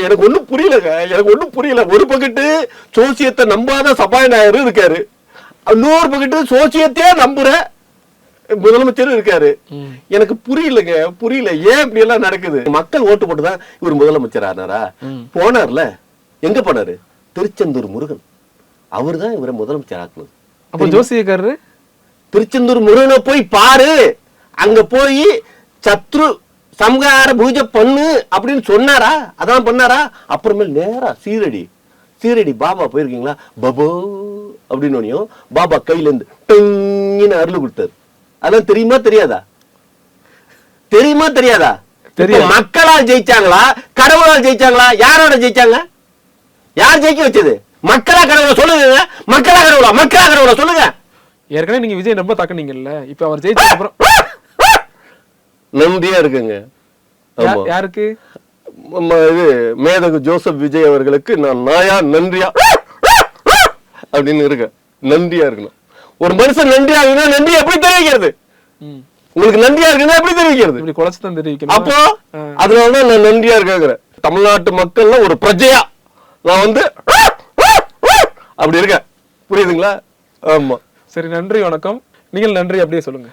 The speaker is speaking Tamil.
எனக்கு ஒண்ணும் புரியலங்க, எனக்கு ஒண்ணும் புரியல. ஒரு பக்கத்து சோசியத்தை நம்பாத சபாநாயகர் இருக்காரு, இன்னொரு பக்கத்து சோசியத்தையே நம்புற முதலமைச்சரும் இருக்காரு. எனக்கு புரியலங்க, புரியல ஏன் இப்படி எல்லாம் நடக்குது. மக்கள் ஓட்டு போட்டுதான் இவர் முதலமைச்சர் ஆனாரா? போனார்ல, எங்க போனாரு? திருச்செந்தூர் முருகன், அவரு தான் இவரை முதலமைச்சர் ஆக்கணும். அப்ப ஜோசியக்காரரு திருச்செந்தூர் முருகனை போய் பாரு, அங்க போய் சத்ரு சம்ஹார பூஜை பண்ணு அப்படின்னு சொன்னாரா? அதான் பண்ணாரா? அப்புறமேல் நேரா சீரடி பாபா போயிருக்கீங்களா? பபோ அப்படின்னு பாபா கையில இருந்து டங்குன்னு அருள் கொடுத்தாரு. அதெல்லாம் தெரியுமா தெரியாதா? தெரியுமா தெரியாதா? மக்களால் ஜெயிச்சாங்களா கடவுளால் ஜெயிச்சாங்களா? யாரோட ஜெயிச்சாங்க? யார் ஜெயிக்க வச்சது? மக்களா கடவுளை சொல்லுங்க. மக்களா கடவுளா சொல்லுங்க. ஏற்கனவே நீங்க விஜய் ரொம்ப தாக்குனீங்கல்ல, இப்ப அவர் ஜெயிச்ச அப்புறம் நன்றியா இருக்குங்க. யாருக்கு? இது மேதகு ஜோசப் விஜய் அவர்களுக்கு நான் நாயா நன்றியா அப்படின்னு இருக்கேன். நன்றியா இருக்கணும். ஒரு மனுஷன் நன்றியா இருக்கணும். நன்றி எப்படி தெரிவிக்கிறது? உங்களுக்கு நன்றியா இருக்குன்னா எப்படி தெரிவிக்கிறது? இப்படி குறைச்சுதான் தெரிவிக்கணும். அப்போ அதனாலதான் நான் நன்றியா இருக்கேன். தமிழ்நாட்டு மக்கள்ல ஒரு பிரஜையா நான் வந்து அப்படி இருக்கேன். புரியுதுங்களா? ஆமா. சரி, நன்றி, வணக்கம். நீங்கள் நன்றி அப்படியே சொல்லுங்க.